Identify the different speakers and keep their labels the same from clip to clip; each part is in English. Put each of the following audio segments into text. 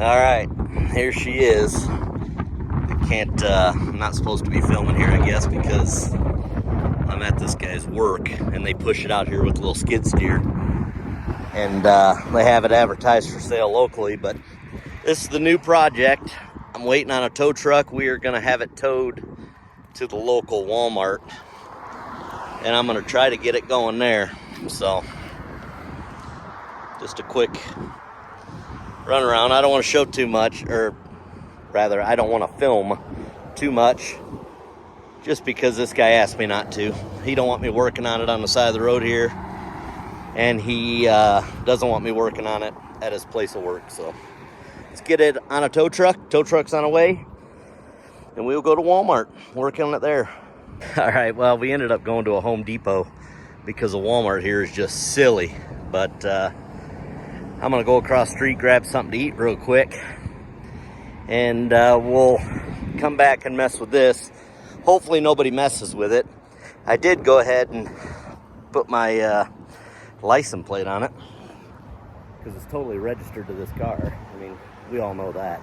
Speaker 1: All right, here she is. I'm not supposed to be filming here, I guess, because I'm at this guy's work, and they push it out here with a little skid steer. And they have it advertised for sale locally, but this is the new project. I'm waiting on a tow truck. We are gonna have it towed to the local Walmart, and I'm gonna try to get it going there. So, just a quick run around. I don't want to show too much, or rather, I don't want to film too much, just because this guy asked me not to. He don't want me working on it on the side of the road here, and he doesn't want me working on it at his place of work. So let's get it on a tow truck. Tow truck's on the way, and we'll go to Walmart, work on it there. All right, well, we ended up going to a Home Depot because the Walmart here is just silly, but I'm gonna go across the street, grab something to eat real quick, and we'll come back and mess with this. Hopefully nobody messes with it. I did go ahead and put my license plate on it because it's totally registered to this car. I mean, we all know that.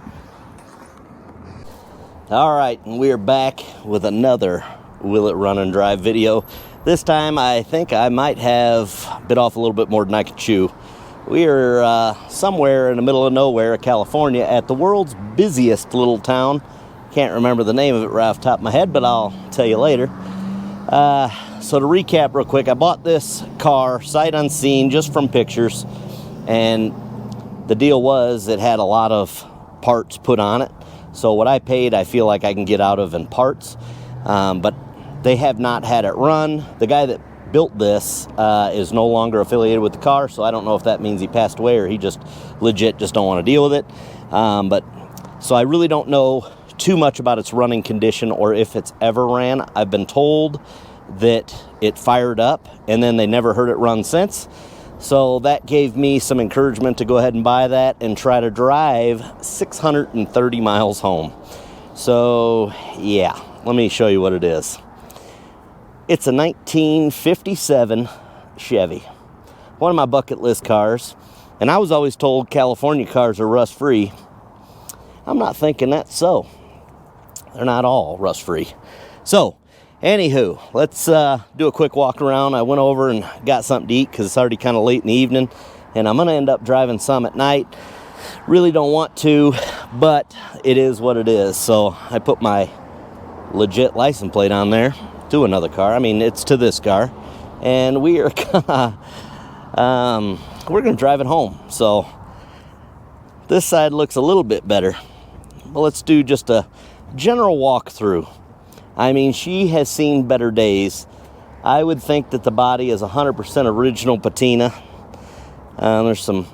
Speaker 1: All right, and we are back with another Will It Run and Drive video. This time I think I might have bit off a little bit more than I could chew. We are somewhere in the middle of nowhere, California, at the world's busiest little town. Can't remember the name of it right off the top of my head, but I'll tell you later. So to recap real quick, I bought this car sight unseen, just from pictures, and the deal was it had a lot of parts put on it. So what I paid, I feel like I can get out of in parts, but they have not had it run. The guy that built this is no longer affiliated with the car, so I don't know if that means he passed away or he just legit just don't want to deal with it. But so I really don't know too much about its running condition or if it's ever ran. I've been told that it fired up and then they never heard it run since. So that gave me some encouragement to go ahead and buy that and try to drive 630 miles home. So yeah, let me show you what it is. It's a 1957 Chevy, one of my bucket list cars, and I was always told California cars are rust-free. I'm not thinking that's so. They're not all rust-free. So, anywho, let's do a quick walk around. I went over and got something to eat because it's already kind of late in the evening, and I'm going to end up driving some at night. Really don't want to, but it is what it is. So, I put my legit license plate on there to another car. I mean, it's to this car, and we are gonna drive it home. So this side looks a little bit better, but let's do just a general walkthrough. I mean, she has seen better days. I would think that the body is 100% original patina. There's some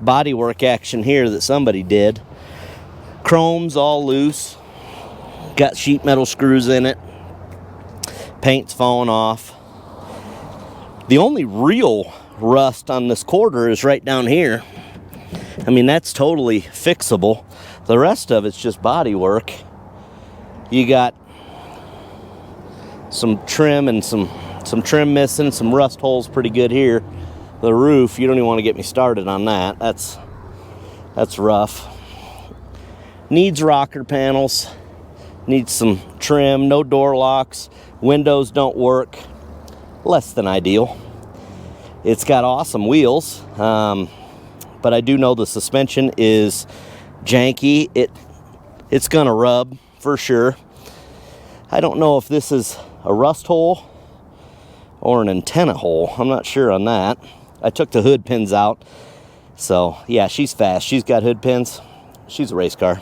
Speaker 1: bodywork action here that somebody did. Chrome's all loose, got sheet metal screws in it. Paint's falling off. The only real rust on this quarter is right down here. I mean, that's totally fixable. The rest of it's just body work. You got some trim and some trim missing, some rust holes pretty good here. The roof, you don't even want to get me started on that. That's rough. Needs rocker panels. Needs some trim, no door locks. Windows don't work. Less than ideal. It's got awesome wheels, but I do know the suspension is janky. It's gonna rub for sure. I don't know if this is a rust hole or an antenna hole. I'm not sure on that. I took the hood pins out. So yeah, she's fast. She's got hood pins. She's a race car.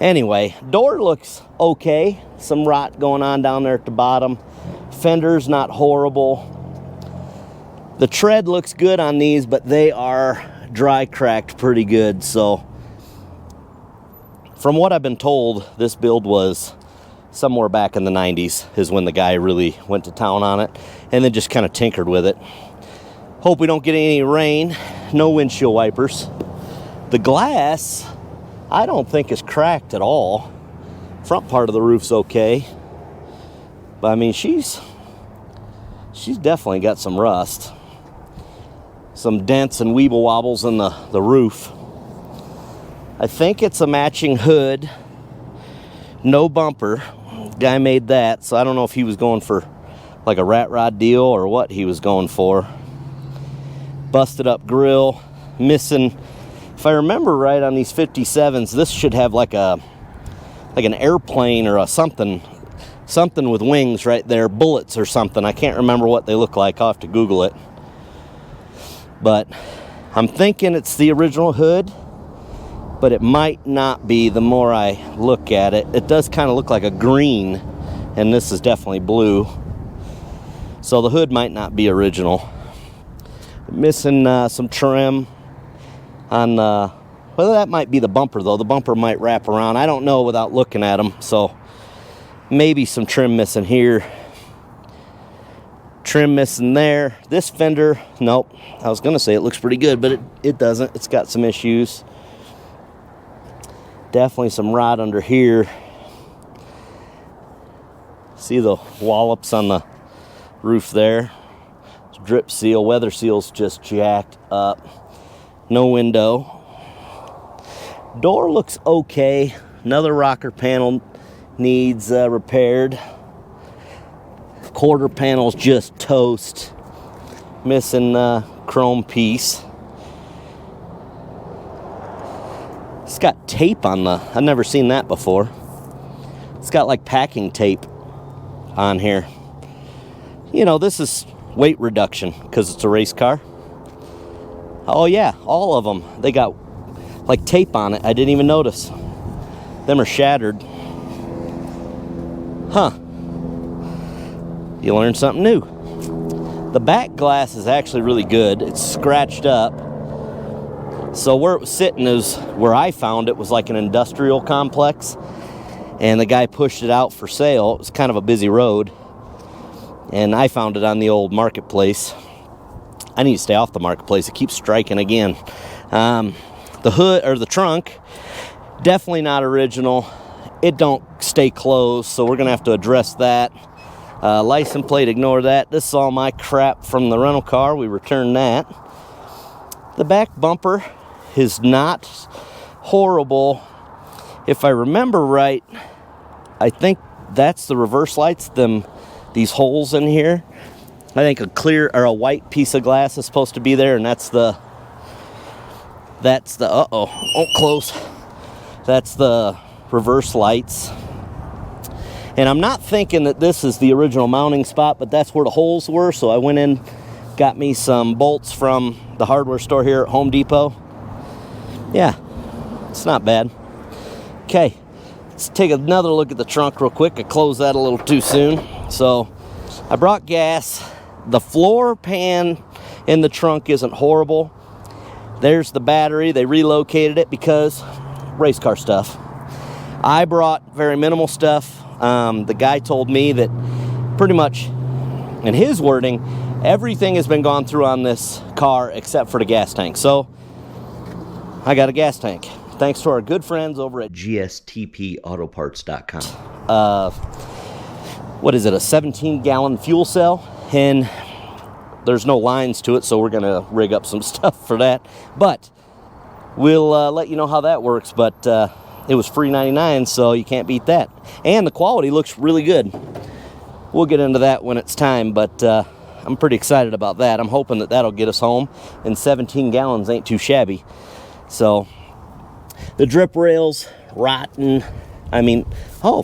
Speaker 1: Anyway, door looks okay. Some rot going on down there at the bottom. Fender's not horrible. The tread looks good on these, but they are dry cracked pretty good. So from what I've been told, this build was somewhere back in the 90s is when the guy really went to town on it and then just kind of tinkered with it. Hope we don't get any rain. No windshield wipers. The glass, I don't think is cracked at all. Front part of the roof's okay. But I mean, she's definitely got some rust. Some dents and weeble wobbles in the roof. I think it's a matching hood, no bumper. Guy made that, so I don't know if he was going for like a rat rod deal or what he was going for. Busted up grill, missing, if I remember right on these 57s, this should have like an airplane or a something with wings right there, bullets or something. I can't remember what they look like. I'll have to Google it. But I'm thinking it's the original hood, but it might not be the more I look at it. It does kind of look like a green, and this is definitely blue. So the hood might not be original. Missing some trim on, well, that might be the bumper though. The bumper might wrap around. I don't know without looking at them. So maybe some trim missing here. Trim missing there. This fender, nope. I was going to say it looks pretty good, but it doesn't. It's got some issues. Definitely some rot under here. See the wallops on the roof there. Drip seal, weather seal's just jacked up. No window. Door looks okay. Another rocker panel needs repaired. Quarter panel's just toast. Missing chrome piece. It's got tape on the, I've never seen that before. It's got like packing tape on here. You know, this is weight reduction because it's a race car. Oh yeah, all of them. They got like tape on it. I didn't even notice. Them are shattered. Huh. You learned something new. The back glass is actually really good. It's scratched up. So where it was sitting is where I found it was like an industrial complex. And the guy pushed it out for sale. It was kind of a busy road. And I found it on the old marketplace. I need to stay off the marketplace. It keeps striking again. The hood, or the trunk, definitely not original. It don't stay closed, so we're going to have to address that. License plate, ignore that. This is all my crap from the rental car. We returned that. The back bumper is not horrible. If I remember right, I think that's the reverse lights, these holes in here. I think a clear or a white piece of glass is supposed to be there, and that's the close. That's the reverse lights. And I'm not thinking that this is the original mounting spot, but that's where the holes were. So I went in, got me some bolts from the hardware store here at Home Depot. Yeah, it's not bad. Okay, let's take another look at the trunk real quick. I closed that a little too soon. So I brought gas. The floor pan in the trunk isn't horrible. There's the battery. They relocated it because race car stuff. I brought very minimal stuff. The guy told me that pretty much, in his wording, everything has been gone through on this car except for the gas tank. So I got a gas tank. Thanks to our good friends over at gstpautoparts.com. What is it, a 17-gallon fuel cell? And there's no lines to it, so we're going to rig up some stuff for that. But we'll let you know how that works. But it was free 99, so you can't beat that. And the quality looks really good. We'll get into that when it's time, but I'm pretty excited about that. I'm hoping that that'll get us home, and 17 gallons ain't too shabby. So the drip rails, rotten. I mean, oh,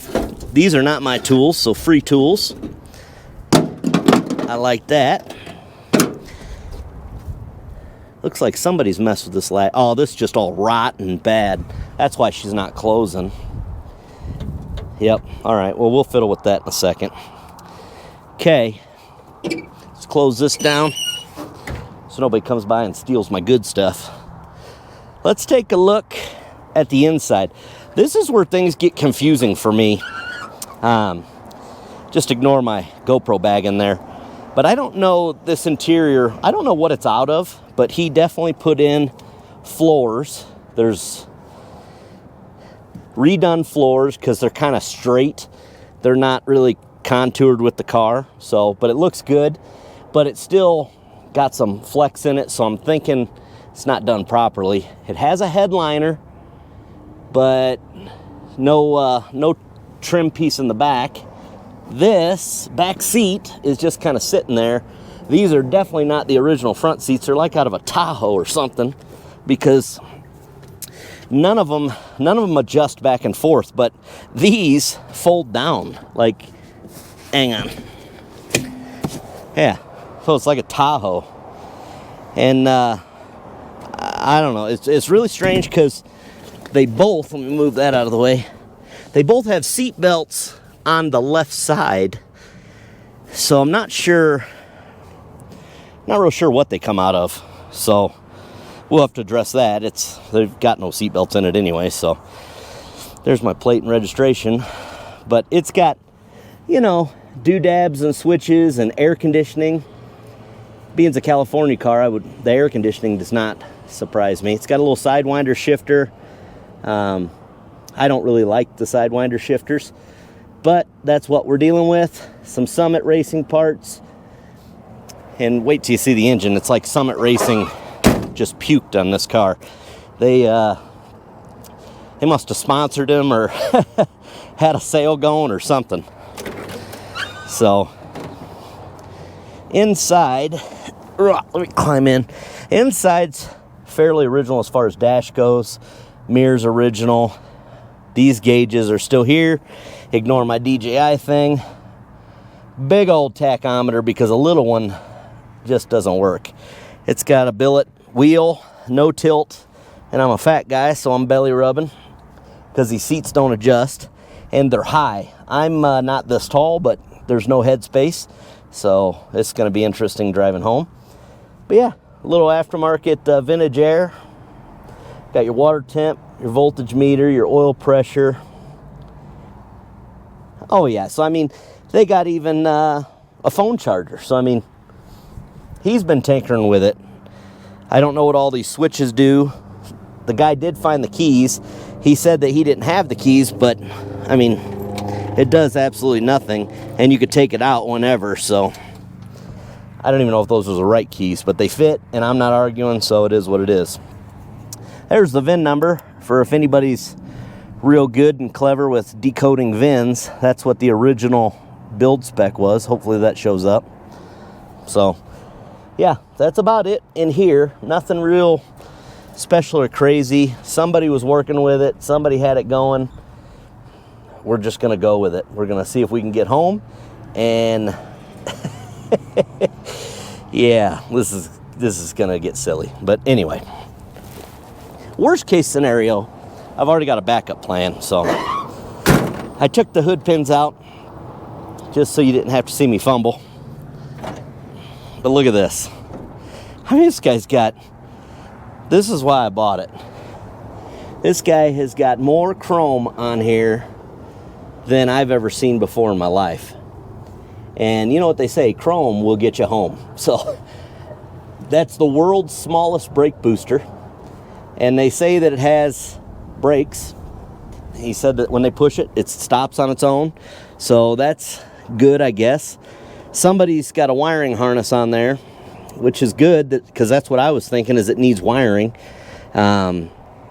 Speaker 1: these are not my tools, so free tools. I like that. Looks like somebody's messed with this latch. Oh, this is just all rotten bad. That's why she's not closing. Yep. All right. Well, we'll fiddle with that in a second. Okay. Let's close this down so nobody comes by and steals my good stuff. Let's take a look at the inside. This is where things get confusing for me. Just ignore my GoPro bag in there. But I don't know this interior. I don't know what it's out of, but he definitely put in floors. There's redone floors because they're kind of straight. They're not really contoured with the car. So, but it looks good. But it's still got some flex in it. So I'm thinking it's not done properly. It has a headliner. but no trim piece in the back. This back seat is just kind of sitting there. These are definitely not the original front seats. They're like out of a Tahoe or something, because none of them adjust back and forth, but these fold down. Like, hang on. Yeah, so it's like a Tahoe. And I don't know, it's really strange because they both, let me move that out of the way, they both have seat belts on the left side, so I'm not real sure what they come out of, so we'll have to address that. They've got no seat belts in it anyway, so there's my plate and registration. But it's got, doodads and switches and air conditioning. Being a California car, the air conditioning does not surprise me. It's got a little Sidewinder shifter. I don't really like the Sidewinder shifters, but that's what we're dealing with. Some Summit Racing parts. And wait till you see the engine. It's like Summit Racing just puked on this car. They must have sponsored him or had a sale going or something. So inside, let me climb in. Inside's fairly original as far as dash goes. Mirrors original. These gauges are still here. Ignore my DJI thing. Big old tachometer because a little one just doesn't work. It's got a billet wheel, no tilt, and I'm a fat guy, so I'm belly rubbing because these seats don't adjust, and they're high. I'm not this tall, but there's no head space, so it's going to be interesting driving home. But yeah, a little aftermarket vintage air. Got your water temp, your voltage meter, your oil pressure. Oh yeah, so I mean, they got even a phone charger. So I mean, he's been tinkering with it. I don't know what all these switches do. The guy did find the keys. He said that he didn't have the keys, but I mean, it does absolutely nothing, and you could take it out whenever. So I don't even know if those were the right keys, but they fit, and I'm not arguing, so it is what it is. There's the VIN number for if anybody's real good and clever with decoding VINs. That's what the original build spec was. Hopefully that shows up. So yeah, that's about it in here. Nothing real special or crazy. Somebody was working with it. Somebody had it going. We're just going to go with it. We're going to see if we can get home. And yeah, this is going to get silly. But anyway, worst case scenario, I've already got a backup plan. So I took the hood pins out just so you didn't have to see me fumble. But look at this. I mean, this is why I bought it. This guy has got more chrome on here than I've ever seen before in my life. And you know what they say, chrome will get you home. So that's the world's smallest brake booster. And they say that it has brakes. He said that when they push it, it stops on its own. So that's good, I guess. Somebody's got a wiring harness on there, which is good because that's what I was thinking, is it needs wiring.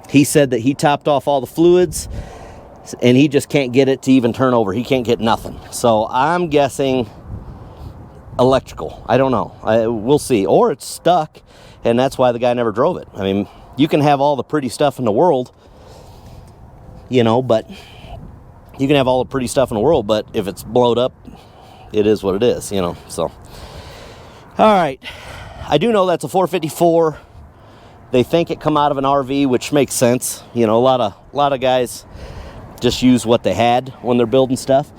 Speaker 1: He said that he topped off all the fluids and he just can't get it to even turn over. He can't get nothing. So I'm guessing electrical. I don't know. We'll see. Or it's stuck and that's why the guy never drove it. I mean, you can have all the pretty stuff in the world, but you can have all the pretty stuff in the world, but if it's blowed up, it is what it is, so. All right. I do know that's a 454. They think it come out of an RV, which makes sense. A lot of guys just use what they had when they're building stuff.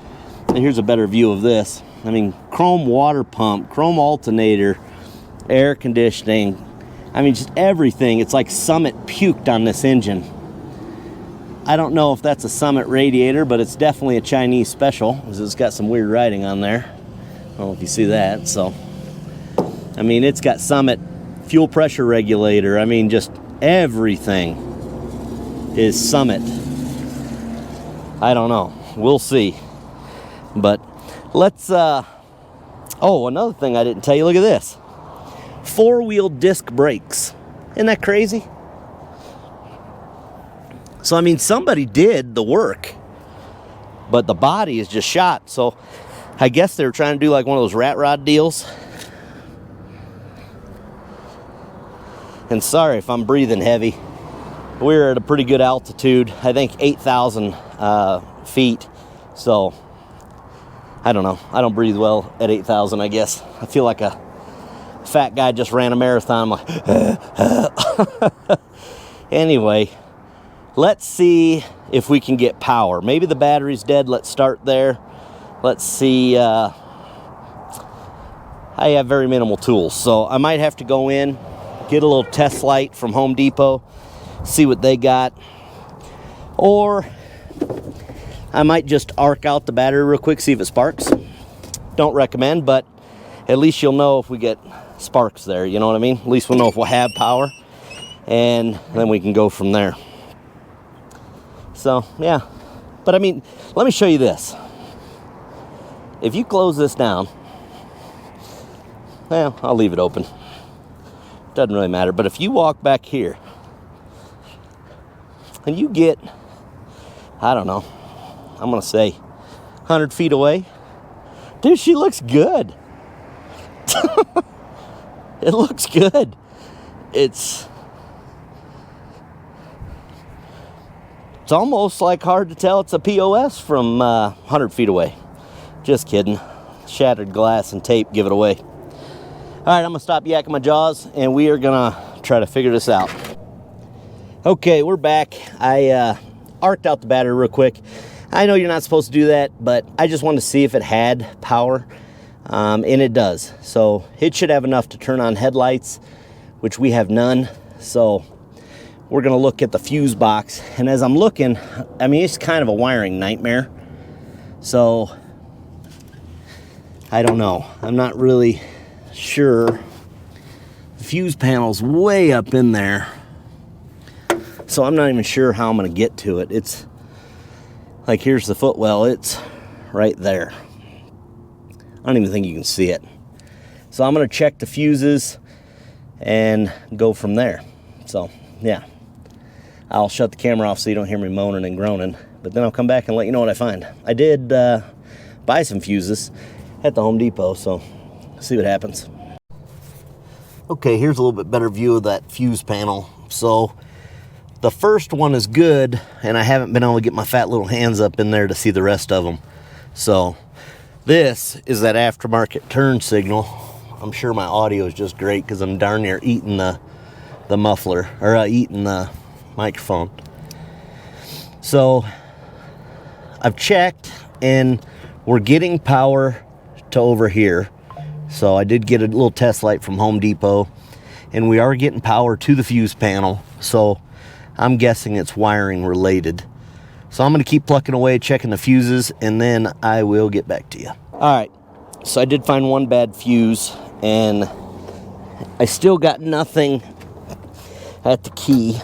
Speaker 1: And here's a better view of this. I mean, chrome water pump, chrome alternator, air conditioning. I mean, just everything. It's like Summit puked on this engine. I don't know if that's a Summit radiator, but it's definitely a Chinese special, because it's got some weird writing on there. I don't know if you see that. So, I mean, it's got Summit fuel pressure regulator. I mean, just everything is Summit. I don't know. We'll see. But let's, another thing I didn't tell you, look at this. 4-wheel disc brakes. Isn't that crazy? So, I mean, somebody did the work, but the body is just shot. So, I guess they were trying to do like one of those rat rod deals. And sorry if I'm breathing heavy. We're at a pretty good altitude. I think 8,000 feet. So, I don't know. I don't breathe well at 8,000, I guess. I feel like a fat guy just ran a marathon. I'm like, anyway, let's see if we can get power. Maybe the battery's dead. Let's start there. Let's see. I have very minimal tools, so I might have to go in, get a little test light from Home Depot, see what they got. Or I might just arc out the battery real quick, see if it sparks. Don't recommend, but at least you'll know if we get sparks there, you know what I mean? At least we'll know if we'll have power, and then we can go from there. So, yeah. But I mean, let me show you this. If you close this down, well, I'll leave it open. Doesn't really matter. But if you walk back here, and you get, I don't know, I'm going to say 100 feet away. Dude, she looks good. It looks good. It's almost like hard to tell it's a POS from 100 feet away. Just kidding. Shattered glass and tape give it away. All right, I'm going to stop yakking my jaws, and we are going to try to figure this out. Okay, we're back. I arced out the battery real quick. I know you're not supposed to do that, but I just wanted to see if it had power, and it does. So it should have enough to turn on headlights, which we have none. So we're going to look at the fuse box, and as I'm looking, I mean, it's kind of a wiring nightmare. So I don't know. I'm not really sure. The fuse panel's way up in there, so I'm not even sure how I'm going to get to it. It's like, here's the footwell. It's right there. I don't even think you can see it. So I'm going to check the fuses and go from there. So, yeah. I'll shut the camera off so you don't hear me moaning and groaning, but then I'll come back and let you know what I find. I did buy some fuses at the Home Depot, so see what happens. Okay, here's a little bit better view of that fuse panel. So the first one is good, and I haven't been able to get my fat little hands up in there to see the rest of them. So this is that aftermarket turn signal. I'm sure my audio is just great because I'm darn near eating the muffler, or eating the microphone. So I've checked, and we're getting power to over here. So I did get a little test light from Home Depot, and we are getting power to the fuse panel. So I'm guessing it's wiring related. So I'm going to keep plucking away, checking the fuses, and then I will get back to you. All right, so I did find one bad fuse, and I still got nothing at the key.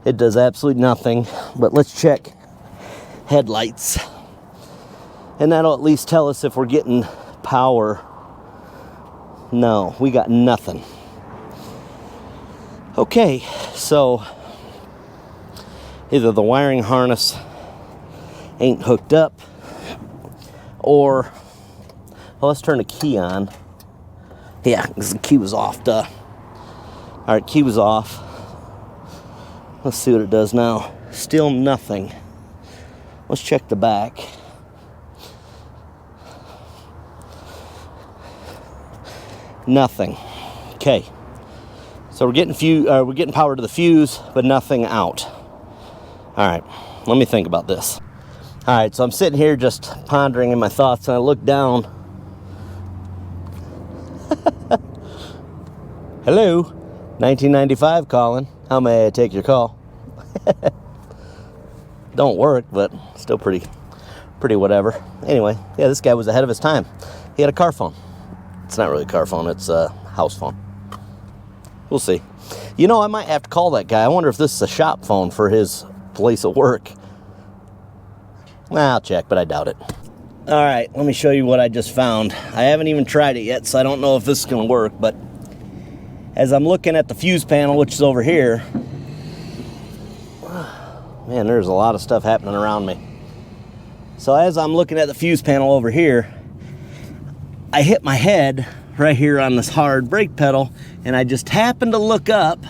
Speaker 1: It does absolutely nothing, but let's check headlights. And that'll at least tell us if we're getting power. No, we got nothing. Okay, so either the wiring harness ain't hooked up, or, well, let's turn the key on. Yeah, because the key was off, duh. All right, key was off. Let's see what it does now. Still nothing. Let's check the back. Nothing. Okay. So we're getting power to the fuse, but nothing out. All right. Let me think about this. All right. So I'm sitting here just pondering in my thoughts, and I look down. Hello, 1995 calling. How may I take your call? Don't work, but still pretty whatever. Anyway, yeah, this guy was ahead of his time. He had a car phone. It's not really a car phone, it's a house phone. We'll see. You know, I might have to call that guy. I wonder if this is a shop phone for his place of work. Well, I'll check, but I doubt it. All right, let me show you what I just found. I haven't even tried it yet, so I don't know if this is going to work, but as I'm looking at the fuse panel, which is over here, Man, there's a lot of stuff happening around me. So as I'm looking at the fuse panel over here, I hit my head right here on this hard brake pedal, and I just happened to look up,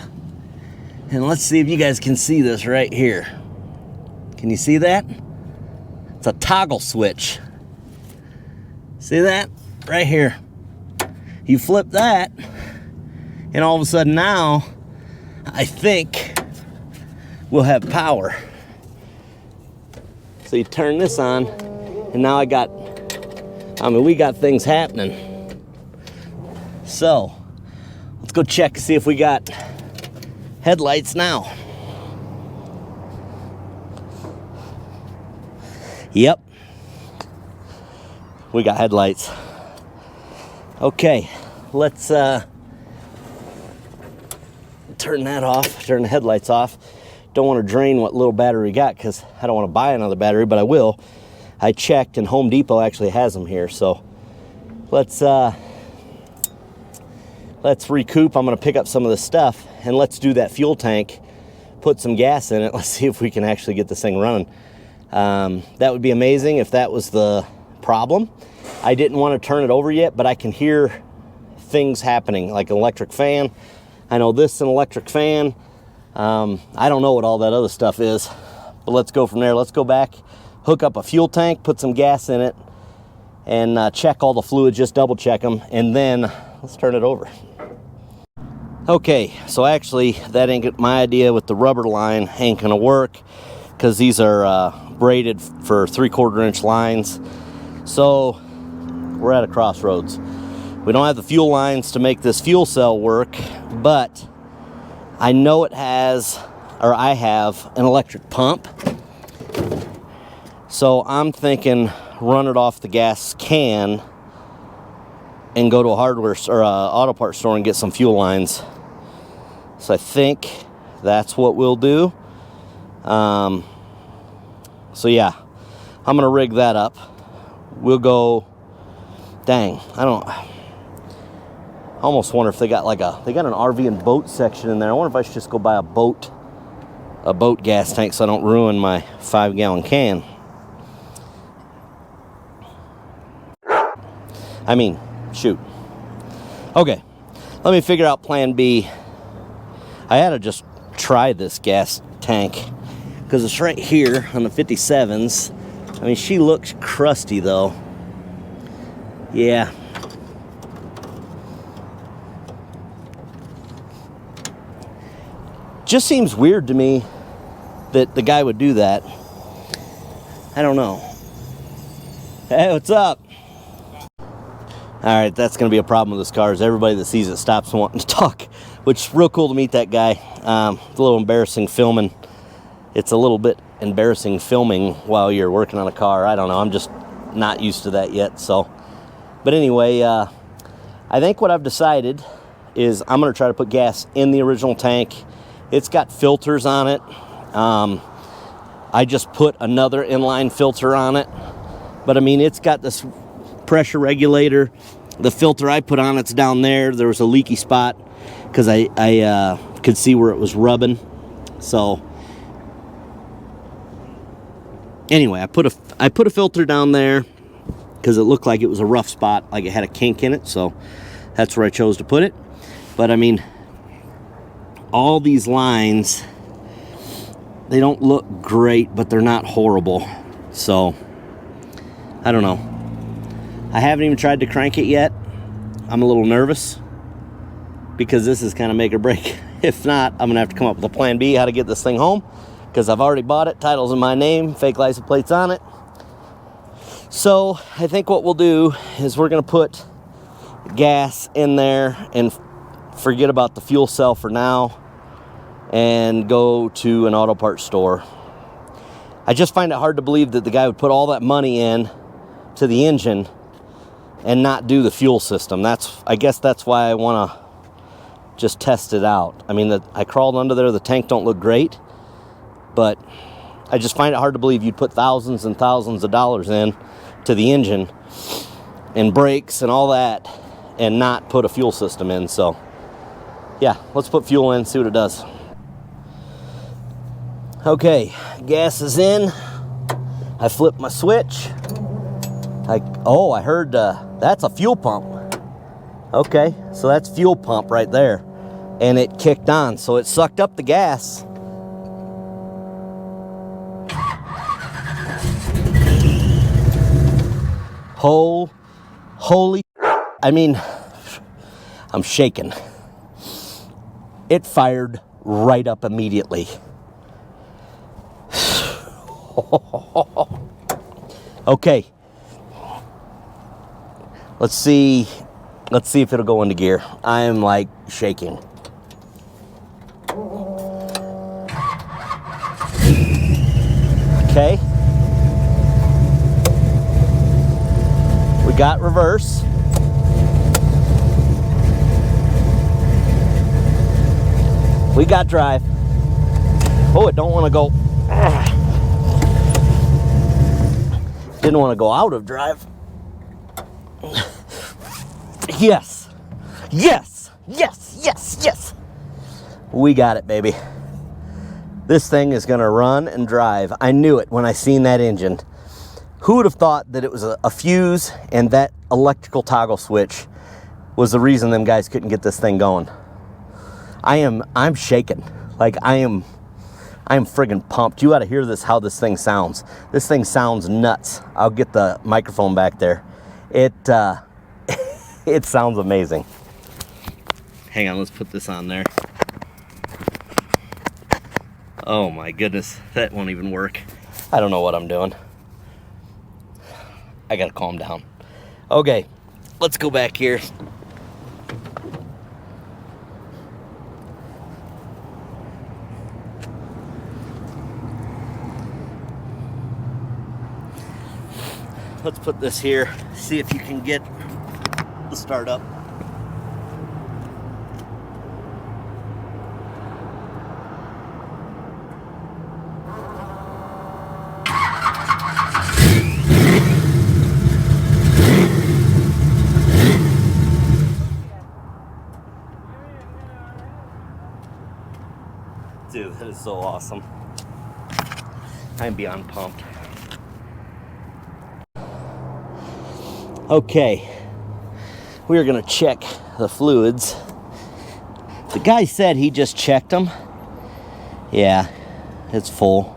Speaker 1: and let's see if you guys can see this right here. Can you see that? It's a toggle switch. See that? Right here. You flip that, and all of a sudden now, I think we'll have power. So you turn this on, and now we got things happening. So, let's go check, see if we got headlights now. Yep. We got headlights. Okay, let's turn that off, turn the headlights off. Don't want to drain what little battery we got because I don't want to buy another battery, but I will. I checked and Home Depot actually has them here, so let's recoup. I'm going to pick up some of this stuff and let's do that fuel tank, put some gas in it. Let's see if we can actually get this thing running. That would be amazing if that was the problem. I didn't want to turn it over yet, but I can hear things happening like an electric fan. I know this is an electric fan. I don't know what all that other stuff is, but let's go from there. Let's go back, hook up a fuel tank, put some gas in it, and check all the fluids, just double check them, and then let's turn it over. Okay, so actually that ain't my idea with the rubber line ain't gonna work because these are braided for 3/4 inch lines. So we're at a crossroads. We don't have the fuel lines to make this fuel cell work, but I know I have an electric pump. So I'm thinking run it off the gas can and go to a hardware or auto parts store and get some fuel lines. So I think that's what we'll do. So yeah, I'm gonna rig that up. We'll go, dang, I almost wonder if they got they got an RV and boat section in there. I wonder if I should just go buy a boat gas tank so I don't ruin my 5-gallon can. I mean, shoot. Okay, let me figure out plan B. I had to just try this gas tank because it's right here on the 57s. I mean, she looks crusty though. Yeah. Just seems weird to me that the guy would do that. I don't know. Hey, what's up? Alright, that's going to be a problem with this car is everybody that sees it stops wanting to talk, which is real cool to meet that guy. It's a little embarrassing filming. It's a little bit embarrassing filming while you're working on a car. I don't know. I'm just not used to that yet. So, but anyway, I think what I've decided is I'm going to try to put gas in the original tank. It's got filters on it. I just put another inline filter on it. But I mean, it's got this pressure regulator. The filter I put on it's down there. There was a leaky spot because I could see where it was rubbing. So anyway, I put a filter down there because it looked like it was a rough spot, like it had a kink in it. So that's where I chose to put it. But I mean, all these lines, they don't look great, but they're not horrible. So I don't know. I haven't even tried to crank it yet. I'm a little nervous because this is kind of make or break. If not, I'm gonna have to come up with a plan B how to get this thing home because I've already bought it. Title's in my name, fake license plates on it. So I think what we'll do is we're gonna put gas in there and forget about the fuel cell for now and go to an auto parts store. I just find it hard to believe that the guy would put all that money in to the engine and not do the fuel system. I guess that's why I want to just test it out. I mean, I crawled under there. The tank don't look great, but I just find it hard to believe you'd put thousands and thousands of dollars in to the engine and brakes and all that and not put a fuel system in. So yeah, let's put fuel in, see what it does. Okay, gas is in. I flipped my switch. I heard that's a fuel pump. Okay, so that's fuel pump right there. And it kicked on, so it sucked up the gas. Holy, I mean, I'm shaking. It fired right up immediately. Okay. Let's see if it'll go into gear. I am like shaking. Okay. We got reverse. We got drive. Oh, it don't want to go. Didn't want to go out of drive. Yes. Yes. Yes. Yes. Yes. We got it, baby. This thing is going to run and drive. I knew it when I seen that engine. Who would have thought that it was a fuse and that electrical toggle switch was the reason them guys couldn't get this thing going? I'm shaking. Like I am friggin' pumped. You ought to hear how this thing sounds. This thing sounds nuts. I'll get the microphone back there. It sounds amazing. Hang on, let's put this on there. Oh my goodness, that won't even work. I don't know what I'm doing. I gotta calm down. Okay, let's go back here. Let's put this here, see if you can get the start up. Dude, that is so awesome. I'm beyond pumped. Okay, we are gonna check the fluids. The guy said he just checked them. Yeah, it's full.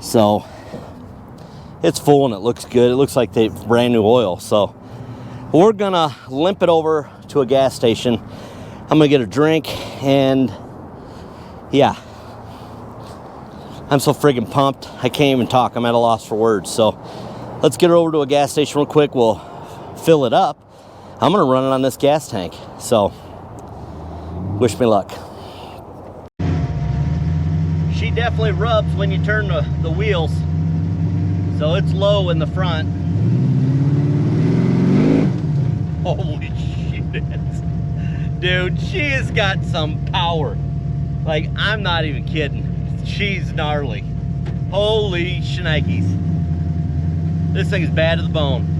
Speaker 1: So, it's full and it looks good. It looks like they brand new oil. So, we're gonna limp it over to a gas station. I'm gonna get a drink and yeah. I'm so friggin' pumped. I can't even talk. I'm at a loss for words. So, let's get her over to a gas station real quick. We'll fill it up. I'm gonna run it on this gas tank. So, wish me luck. She definitely rubs when you turn the wheels. So it's low in the front. Holy shit. Dude, she has got some power. Like, I'm not even kidding. She's gnarly. Holy shnikes. This thing is bad to the bone.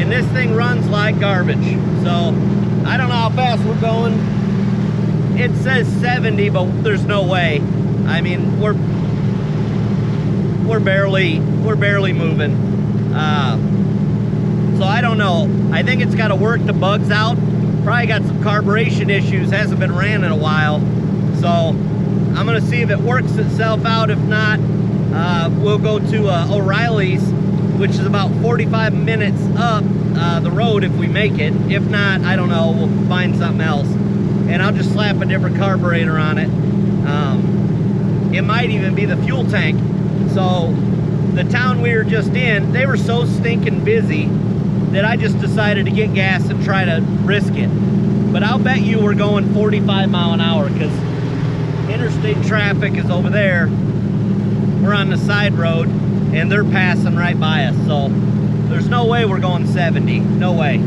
Speaker 1: and this thing runs like garbage. So I don't know how fast we're going. It says 70, but there's no way. I mean, we're barely moving. So I don't know. I think it's got to work the bugs out. Probably got some carburation issues. Hasn't been ran in a while. So I'm gonna see if it works itself out. If not, we'll go to O'Reilly's, which is about 45 minutes up the road if we make it. If not, I don't know, we'll find something else. And I'll just slap a different carburetor on it. It might even be the fuel tank. So the town we were just in, they were so stinking busy that I just decided to get gas and try to risk it. But I'll bet you we're going 45 mile an hour because interstate traffic is over there. We're on the side road and they're passing right by us. So there's no way we're going 70, no way.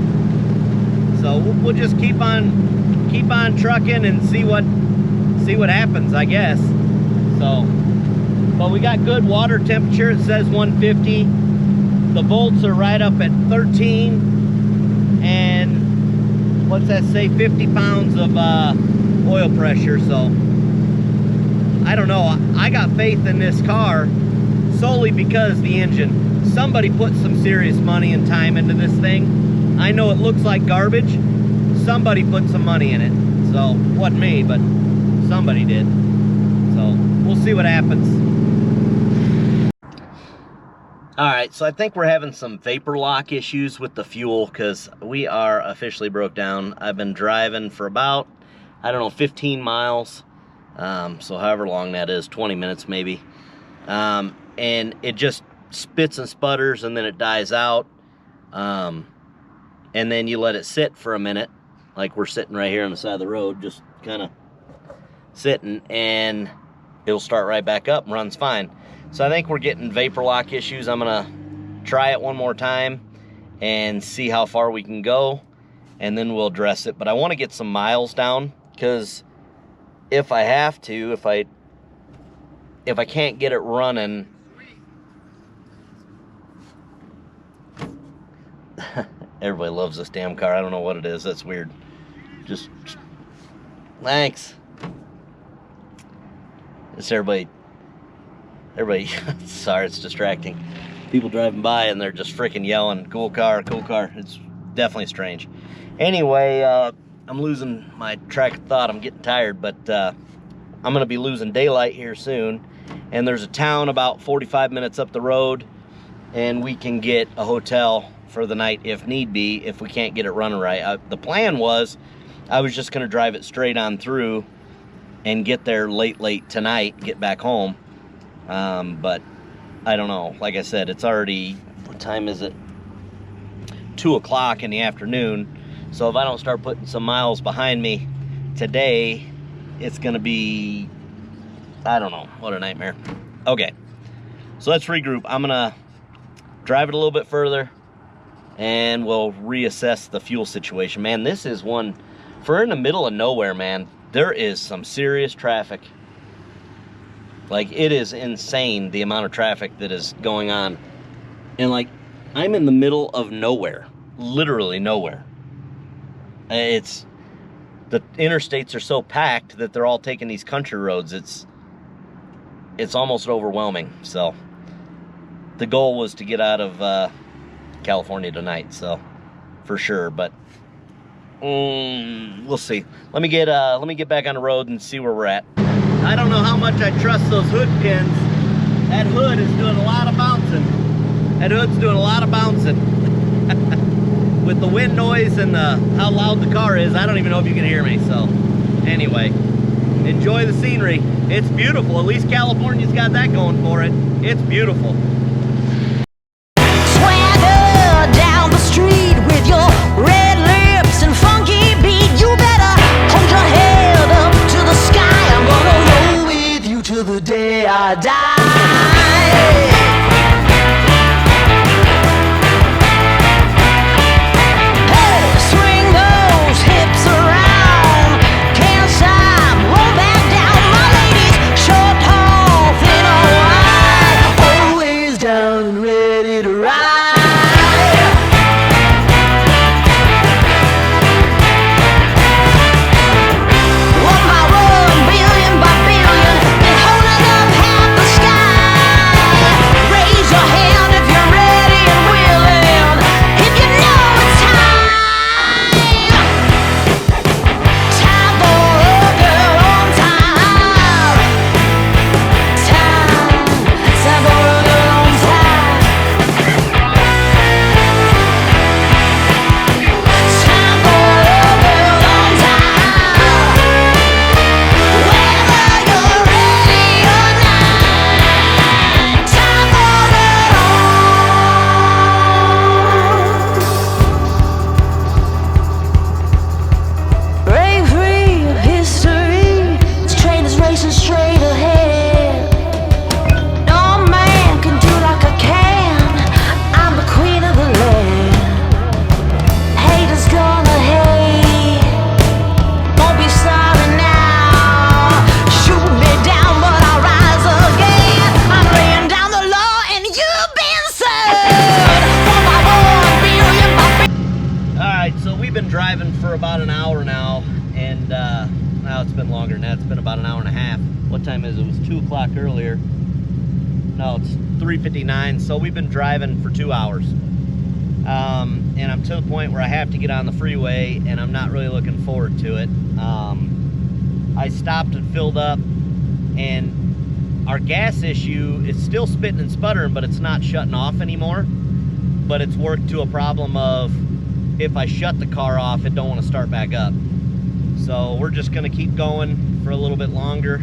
Speaker 1: So we'll just keep on trucking and see what happens, I guess. So, but we got good water temperature. It says 150. The volts are right up at 13, and what's that say? 50 pounds of oil pressure. So I don't know. I got faith in this car solely because the engine. Somebody put some serious money and time into this thing. I know it looks like garbage. Somebody put some money in it. So wasn't me, but somebody did. So we'll see what happens. All right, so I think we're having some vapor lock issues with the fuel because we are officially broke down. I've been driving for about, I don't know, 15 miles. So however long that is, 20 minutes maybe. And it just spits and sputters and then it dies out. And then you let it sit for a minute, like we're sitting right here on the side of the road, just kind of sitting, and it'll start right back up and runs fine. So I think we're getting vapor lock issues. I'm gonna try it one more time and see how far we can go, and then we'll address it. But I want to get some miles down because if I have to, if I can't get it running, everybody loves this damn car. I don't know what it is. That's weird. Just thanks. It's everybody, sorry, it's distracting. People driving by and they're just freaking yelling, cool car, cool car. It's definitely strange. Anyway, I'm losing my track of thought. I'm getting tired, but I'm gonna be losing daylight here soon. And there's a town about 45 minutes up the road, and we can get a hotel for the night if need be, if we can't get it running right. The plan was I was just gonna drive it straight on through and get there late tonight, get back home. But I don't know. Like I said, it's already, what time is it? 2 o'clock in the afternoon. So if I don't start putting some miles behind me today, it's gonna be, I don't know, what a nightmare. Okay, so let's regroup. I'm gonna drive it a little bit further and we'll reassess the fuel situation. Man, this is one, for in the middle of nowhere, man, there is some serious traffic. Like, it is insane the amount of traffic that is going on. And like, I'm in the middle of nowhere, literally nowhere. It's, the interstates are so packed that they're all taking these country roads. It's almost overwhelming. So the goal was to get out of California tonight, so for sure. But we'll see. Let me get back on the road and see where we're at. I don't know how much I trust those hood pins. That hood is doing a lot of bouncing. That hood's doing a lot of bouncing. With the wind noise and how loud the car is, I don't even know if you can hear me. So anyway, enjoy the scenery. It's beautiful. At least California's got that going for it. It's beautiful.
Speaker 2: Swagger down the street with your red lips and funky beat. You better hold your head up to the sky. I'm gonna roll with you till the day I die.
Speaker 1: driving for about an hour now, and now it's been longer than that. It's been about an hour and a half. What time is it? It was 2 o'clock earlier. No, it's 3:59, so we've been driving for 2 hours. And I'm to the point where I have to get on the freeway, and I'm not really looking forward to it. I stopped and filled up, and our gas issue is still spitting and sputtering, but it's not shutting off anymore. But it's worked to a problem of, if I shut the car off, it don't want to start back up. So we're just going to keep going for a little bit longer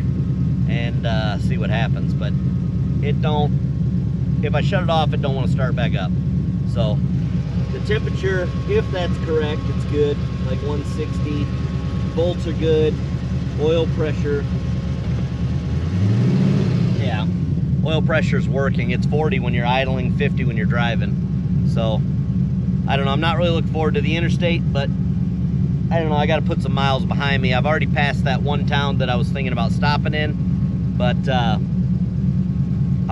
Speaker 1: and see what happens. But it don't, if I shut it off, it don't want to start back up. So the temperature, if that's correct, it's good, like 160. Bolts are good. Oil pressure, yeah, oil pressure is working. It's 40 when you're idling, 50 when you're driving. So I don't know, I'm not really looking forward to the interstate, but I don't know, I got to put some miles behind me. I've already passed that one town that I was thinking about stopping in, but I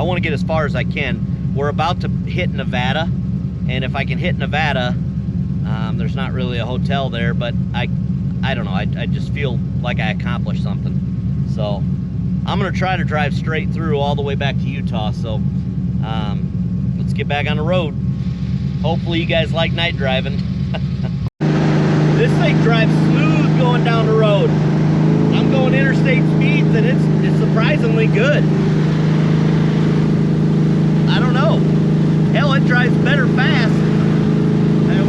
Speaker 1: want to get as far as I can. We're about to hit Nevada, and if I can hit Nevada, there's not really a hotel there, but I don't know, I just feel like I accomplished something. So I'm gonna try to drive straight through all the way back to Utah. So let's get back on the road. Hopefully you guys like night driving. This thing drives smooth going down the road. I'm going interstate speeds, and it's surprisingly good. I don't know. Hell, it drives better fast. And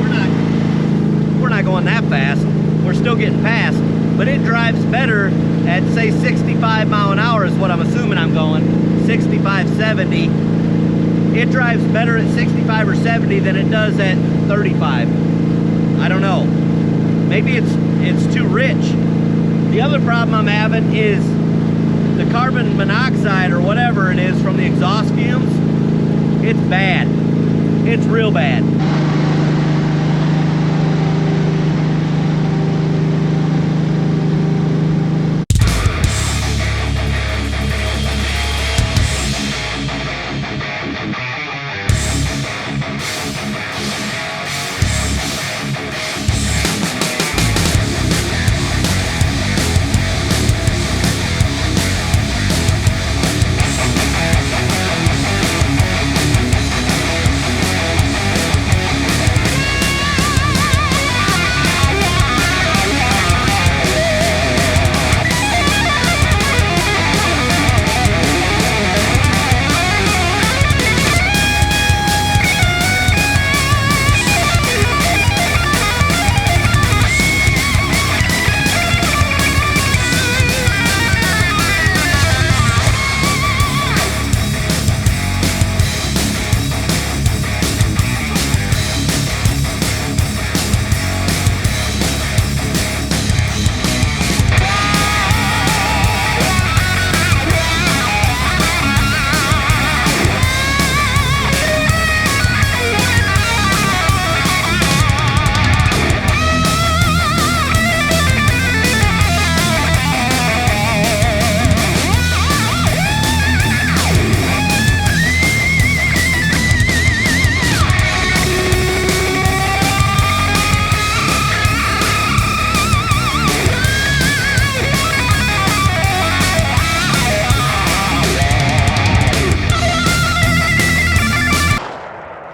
Speaker 1: we're not going that fast. We're still getting past, but it drives better at, say, 65 mile an hour is what I'm assuming I'm going. 65, 70. It drives better at 65 or 70 than it does at 35. I don't know. Maybe it's too rich. The other problem I'm having is the carbon monoxide or whatever it is from the exhaust fumes. It's bad. It's real bad.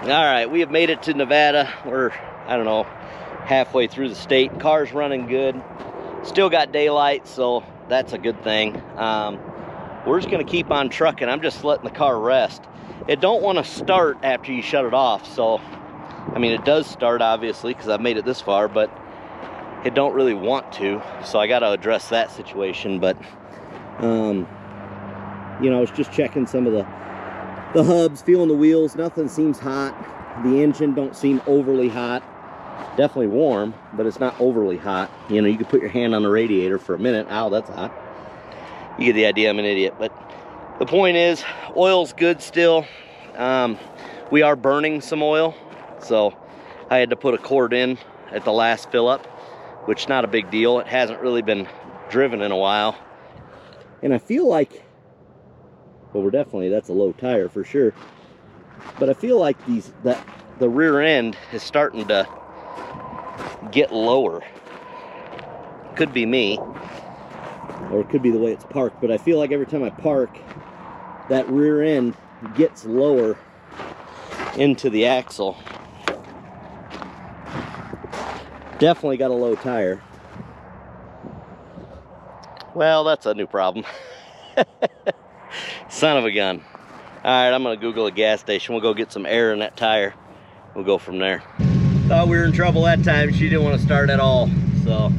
Speaker 1: All right, we have made it to Nevada. We're, I don't know, halfway through the state. Car's running good. Still got daylight, so that's a good thing. We're just gonna keep on trucking. I'm just letting the car rest. It don't want to start after you shut it off. So, I mean, it does start obviously because I've made it this far, but it don't really want to. So I got to address that situation. But, you know, I was just checking some of the hubs, feeling the wheels. Nothing seems hot. The engine don't seem overly hot. Definitely warm, but it's not overly hot. You know, you can put your hand on the radiator for a minute. Ow, that's hot. You get the idea. I'm an idiot. But the point is, oil's good still. We are burning some oil, so I had to put a quart in at the last fill up, which is not a big deal. It hasn't really been driven in a while. And I feel like, well, we're definitely, that's a low tire for sure. But I feel like the rear end is starting to get lower. Could be me, or it could be the way it's parked, but I feel like every time I park, that rear end gets lower into the axle. Definitely got a low tire. Well, that's a new problem. Son of a gun. All right, I'm gonna Google a gas station. We'll go get some air in that tire. We'll go from there. Thought we were in trouble that time. She didn't want to start at all, so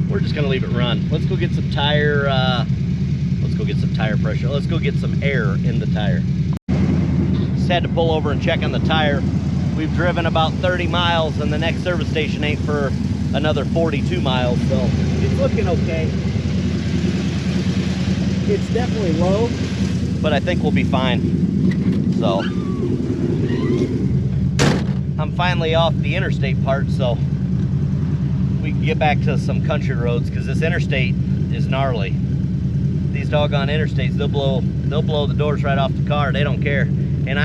Speaker 1: we're just gonna leave it run. Let's go get some tire. Let's go get some tire pressure. Let's go get some air in the tire. Just had to pull over and check on the tire. We've driven about 30 miles, and the next service station ain't for another 42 miles, so it's looking okay. It's definitely low, but I think we'll be fine. So I'm finally off the interstate part, so we can get back to some country roads, because this interstate is gnarly. These doggone interstates, they'll blow the doors right off the car. They don't care, and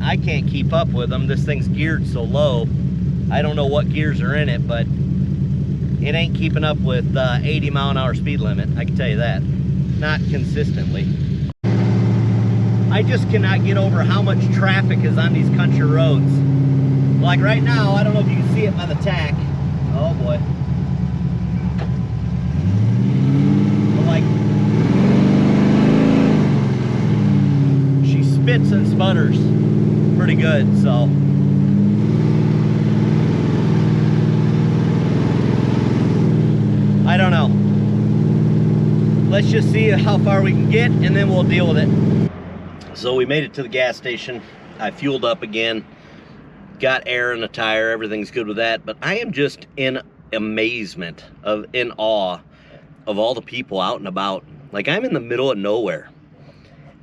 Speaker 1: I can't keep up with them. This thing's geared so low. I don't know what gears are in it, but it ain't keeping up with 80 mile an hour speed limit. I can tell you that. Not consistently. I just cannot get over how much traffic is on these country roads. Like right now, I don't know if you can see it by the tack. Oh boy. But like, she spits and sputters pretty good, so. I don't know. Let's just see how far we can get, and then we'll deal with it. So we made it to the gas station. I fueled up again, got air in the tire, everything's good with that, but I am just in amazement, in awe of all the people out and about. Like, I'm in the middle of nowhere,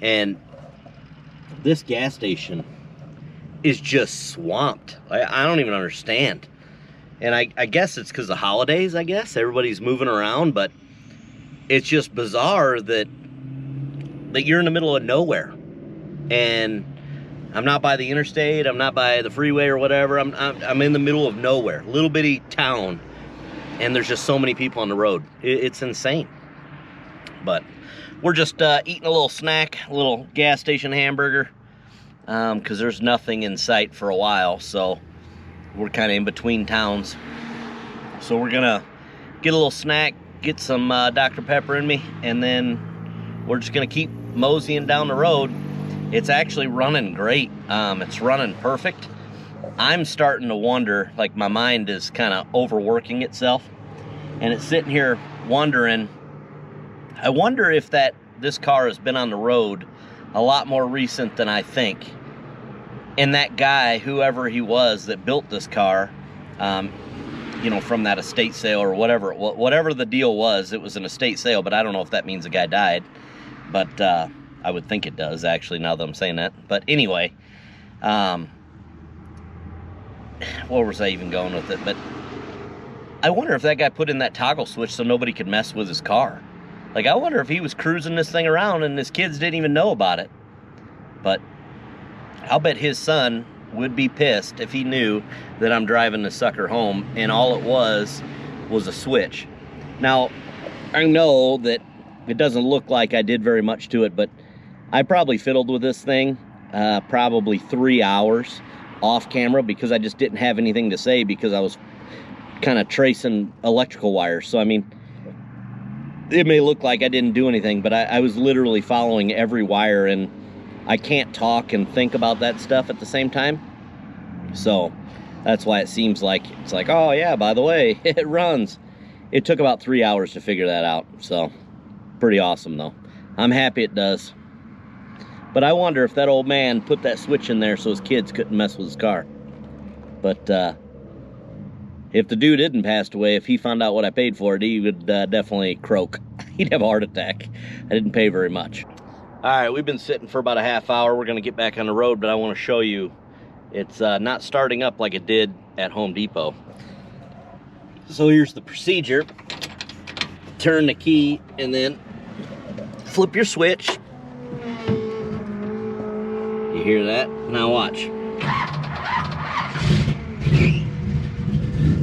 Speaker 1: and this gas station is just swamped. I don't even understand. And I guess it's because of the holidays, I guess. Everybody's moving around, but it's just bizarre that you're in the middle of nowhere. And I'm not by the interstate, I'm not by the freeway or whatever. I'm in the middle of nowhere, little bitty town, and there's just so many people on the road. It's insane. But we're just eating a little snack, a little gas station hamburger, because there's nothing in sight for a while, so we're kind of in between towns. So we're gonna get a little snack, get some Dr. Pepper in me, and then we're just gonna keep moseying down the road. It's actually running great. It's running perfect. I'm starting to wonder, like, my mind is kind of overworking itself, and it's sitting here wondering, I wonder if this car has been on the road a lot more recent than I think. And that guy, whoever he was that built this car, you know, from that estate sale or whatever the deal was, it was an estate sale, but I don't know if that means the guy died. But I would think it does, actually, now that I'm saying that. But anyway, where was I even going with it? But I wonder if that guy put in that toggle switch so nobody could mess with his car. Like, I wonder if he was cruising this thing around and his kids didn't even know about it. But I'll bet his son would be pissed if he knew that I'm driving this sucker home and all it was a switch. Now, I know that it doesn't look like I did very much to it, but I probably fiddled with this thing probably 3 hours off camera, because I just didn't have anything to say, because I was kind of tracing electrical wires. So, I mean, it may look like I didn't do anything, but I was literally following every wire, and I can't talk and think about that stuff at the same time. So that's why it seems like it's like, oh yeah, by the way, it runs. It took about 3 hours to figure that out. So pretty awesome though. I'm happy it does. But I wonder if that old man put that switch in there so his kids couldn't mess with his car. But if the dude hadn't passed away, if he found out what I paid for it, he would definitely croak. He'd have a heart attack. I didn't pay very much. All right, we've been sitting for about a half hour. We're gonna get back on the road, but I wanna show you it's not starting up like it did at Home Depot. So here's the procedure. Turn the key and then flip your switch. You hear that? Now watch.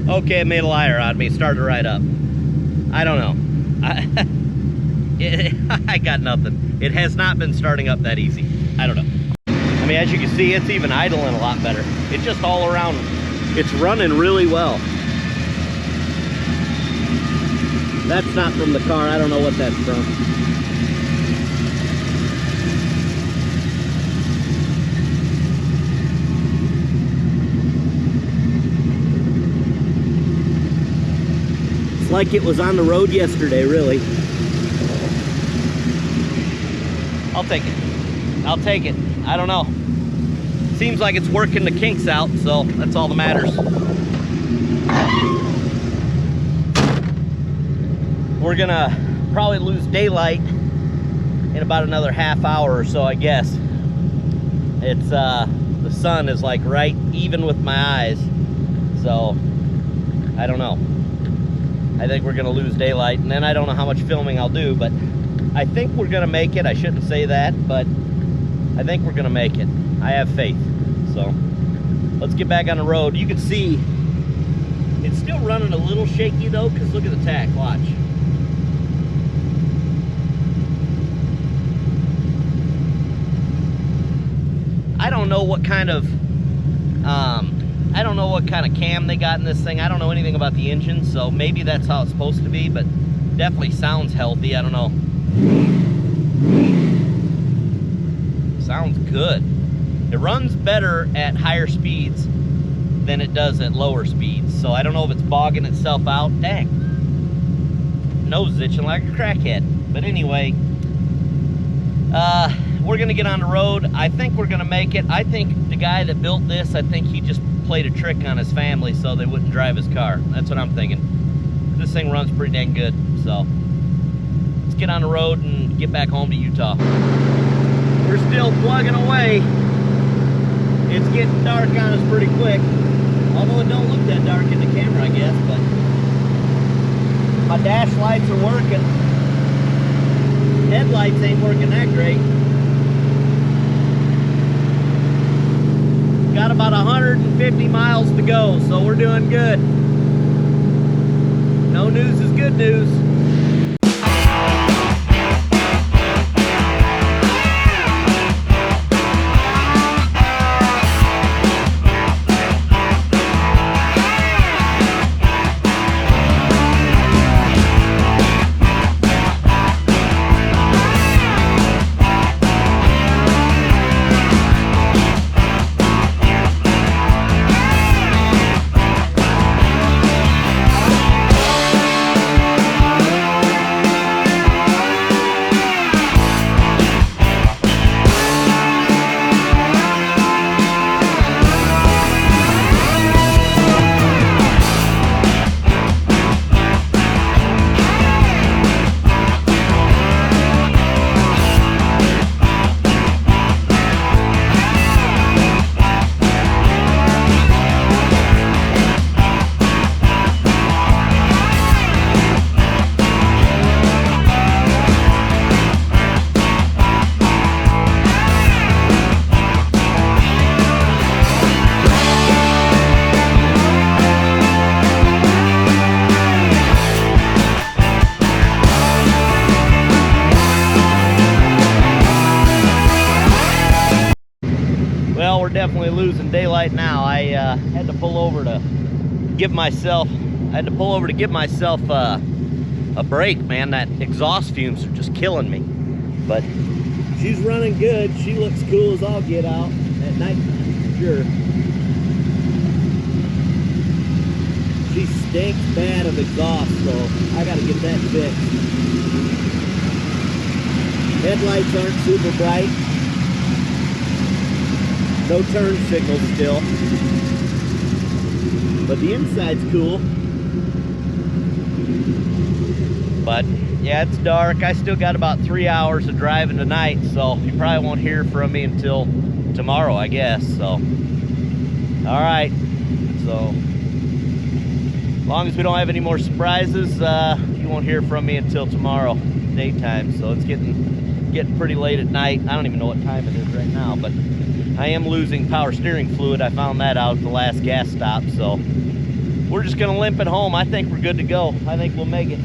Speaker 1: Okay, it made a liar out of me. Started right up. I don't know. I got nothing. It has not been starting up that easy. I don't know. I mean, as you can see, it's even idling a lot better. It's just all around. It's running really well. That's not from the car. I don't know what that's from. It's like it was on the road yesterday, really. I'll take it. I'll take it. I don't know. Seems like it's working the kinks out, so that's all that matters. We're gonna probably lose daylight in about another half hour or so, I guess. It's the sun is like right even with my eyes, so I don't know. I think we're gonna lose daylight, and then I don't know how much filming I'll do, but I think we're gonna make it. I shouldn't say that, but I think we're gonna make it. I have faith. So let's get back on the road. You can see it's still running a little shaky though, because look at the tack, watch. I don't know what kind of cam they got in this thing. I don't know anything about the engine, so maybe that's how it's supposed to be, but definitely sounds healthy. I don't know. Sounds good. It runs better at higher speeds than it does at lower speeds, so I don't know if it's bogging itself out. Dang. Nose itching like a crackhead. But anyway, we're gonna get on the road. I think we're gonna make it. I think the guy that built this, I think he just played a trick on his family so they wouldn't drive his car. That's what I'm thinking. This thing runs pretty dang good, so let's get on the road and get back home to Utah. We're still plugging away. It's getting dark on us pretty quick, although it don't look that dark in the camera, I guess, but my dash lights are working. Headlights ain't working that great. Got about 150 miles to go, so we're doing good. No news is good news. We're definitely losing daylight now. I had to pull over to give myself a break, man. That exhaust fumes are just killing me. But she's running good. She looks cool as all get out at night time, for sure. She stinks bad of exhaust, so I gotta get that fixed. Headlights aren't super bright. No turn signals still, but the inside's cool. But yeah, it's dark. I still got about 3 hours of driving tonight, so you probably won't hear from me until tomorrow, I guess. So, all right. So, as long as we don't have any more surprises, you won't hear from me until tomorrow daytime. So it's getting pretty late at night. I don't even know what time it is right now, but I am losing power steering fluid. I found that out at the last gas stop, so we're just gonna limp it home. I think we're good to go. I think we'll make it.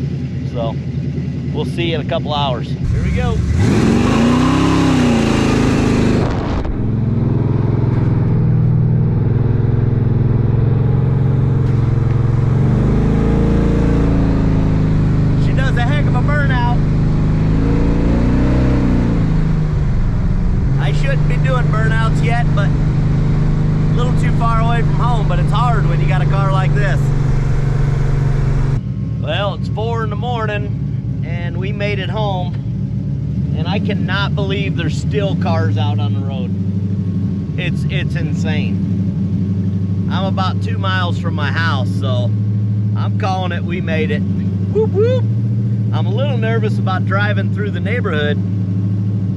Speaker 1: So we'll see you in a couple hours. Here we go. She does a heck of a burnout. I shouldn't be doing burnouts yet, but a little too far away from home, but it's hard when you got a car like this. Well, it's 4 in the morning and we made it home, and I cannot believe there's still cars out on the road. It's insane. I'm about 2 miles from my house, so I'm calling it we made it. Whoop whoop. I'm a little nervous about driving through the neighborhood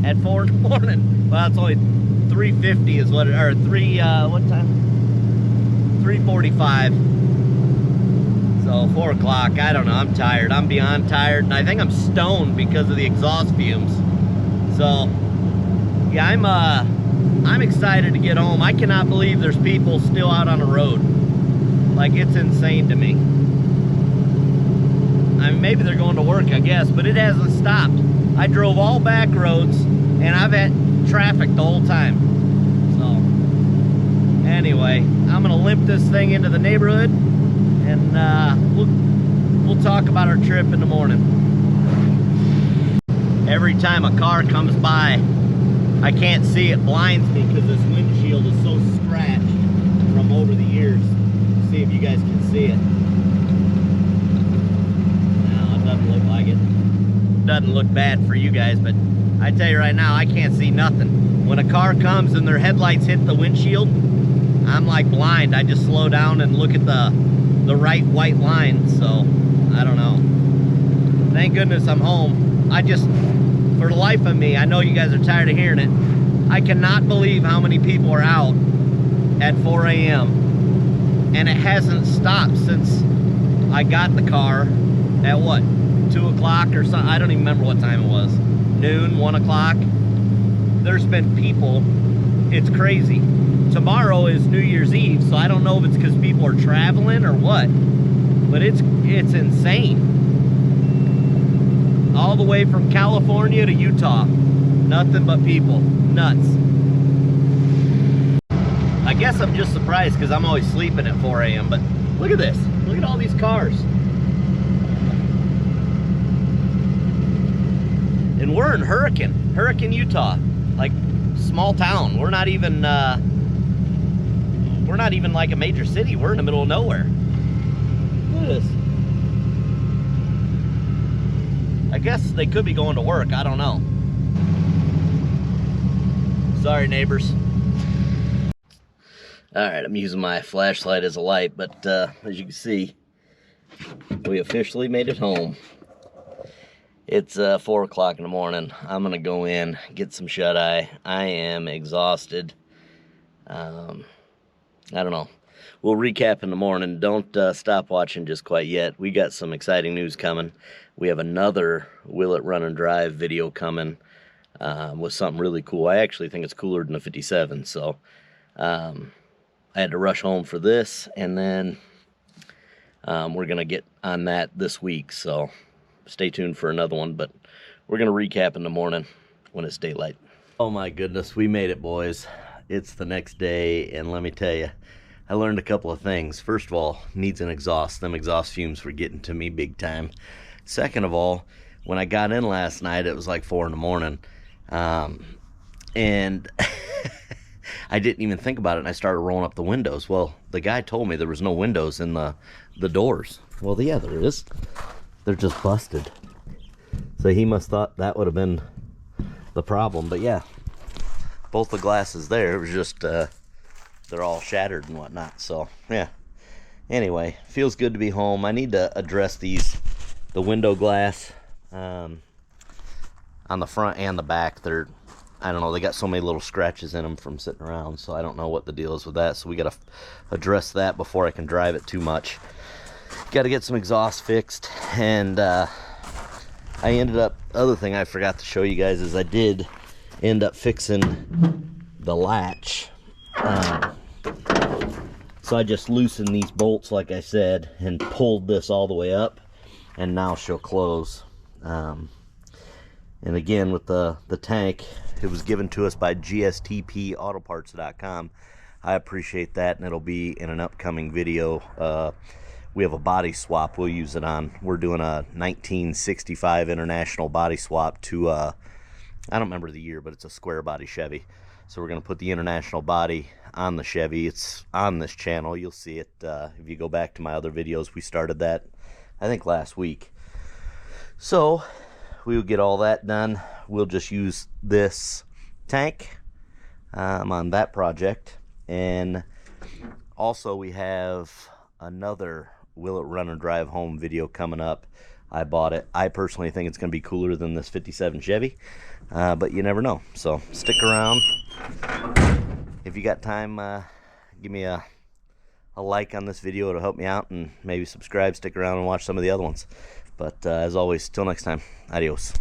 Speaker 1: at 4 in the morning. Well, it's only 3:50 is what it, or what time? 3:45. So 4 o'clock, I don't know, I'm tired. I'm beyond tired, and I think I'm stoned because of the exhaust fumes. So, yeah, I'm excited to get home. I cannot believe there's people still out on the road. Like, it's insane to me. I mean, maybe they're going to work, I guess, but it hasn't stopped. I drove all back roads, and I've had traffic the whole time. So, anyway, I'm gonna limp this thing into the neighborhood, and we'll talk about our trip in the morning. Every time a car comes by, I can't see, it blinds me because this windshield is so scratched from over the years. See if you guys can see it. No, it doesn't look like it. Doesn't look bad for you guys, but I tell you right now, I can't see nothing. When a car comes and their headlights hit the windshield, I'm like blind. I just slow down and look at the right white line. So I don't know. Thank goodness I'm home. I just, for the life of me, I know you guys are tired of hearing it, I cannot believe how many people are out at 4 a.m. and it hasn't stopped since I got the car at what, 2 o'clock or something. I don't even remember what time it was. Noon, 1 o'clock. There's been people. It's crazy. Tomorrow is New Year's Eve, so I don't know if it's because people are traveling or what, but it's insane. All the way from California to Utah. Nothing but people. Nuts. I guess I'm just surprised because I'm always sleeping at 4 a.m., but look at this. Look at all these cars. And we're in Hurricane, Utah. Like, small town. We're not even like a major city. We're in the middle of nowhere. Look at this. I guess they could be going to work. I don't know. Sorry, neighbors. All right, I'm using my flashlight as a light, but as you can see, we officially made it home. It's 4 o'clock in the morning. I'm gonna go in, get some shut-eye. I am exhausted. I don't know. We'll recap in the morning. Don't stop watching just quite yet. We got some exciting news coming. We have another Will It Run and Drive video coming with something really cool. I actually think it's cooler than the 57, so I had to rush home for this, and then we're gonna get on that this week, so stay tuned for another one, but we're gonna recap in the morning when it's daylight. Oh my goodness, we made it, boys. It's the next day, and let me tell you, I learned a couple of things. First of all, needs an exhaust. Them exhaust fumes were getting to me big time. Second of all, when I got in last night, it was like 4 in the morning, and I didn't even think about it, and I started rolling up the windows. Well, the guy told me there was no windows in the doors. Well, yeah, there is. They're just busted. So he must thought that would have been the problem. But yeah, both the glasses there, it was just, they're all shattered and whatnot. So yeah, anyway, feels good to be home. I need to address the window glass on the front and the back. They're, I don't know, they got so many little scratches in them from sitting around, so I don't know what the deal is with that. So we got to address that before I can drive it too much. Got to get some exhaust fixed, and I ended up, other thing I forgot to show you guys is I did end up fixing the latch. So I just loosened these bolts, like I said, and pulled this all the way up, and now she'll close. And again, with the tank, it was given to us by GSTPautoparts.com. I appreciate that, and it'll be in an upcoming video. We have a body swap we'll use it on. We're doing a 1965 International body swap to, I don't remember the year, but it's a square body Chevy. So we're going to put the International body on the Chevy. It's on this channel. You'll see it if you go back to my other videos. We started that, I think, last week. So we will get all that done. We'll just use this tank on that project. And also we have another Will It Run and Drive Home video coming up. I bought it. I personally think it's going to be cooler than this 57 Chevy, but you never know. So stick around. If you got time, give me a like on this video. It'll help me out, and maybe subscribe, stick around, and watch some of the other ones. But as always, till next time, adios.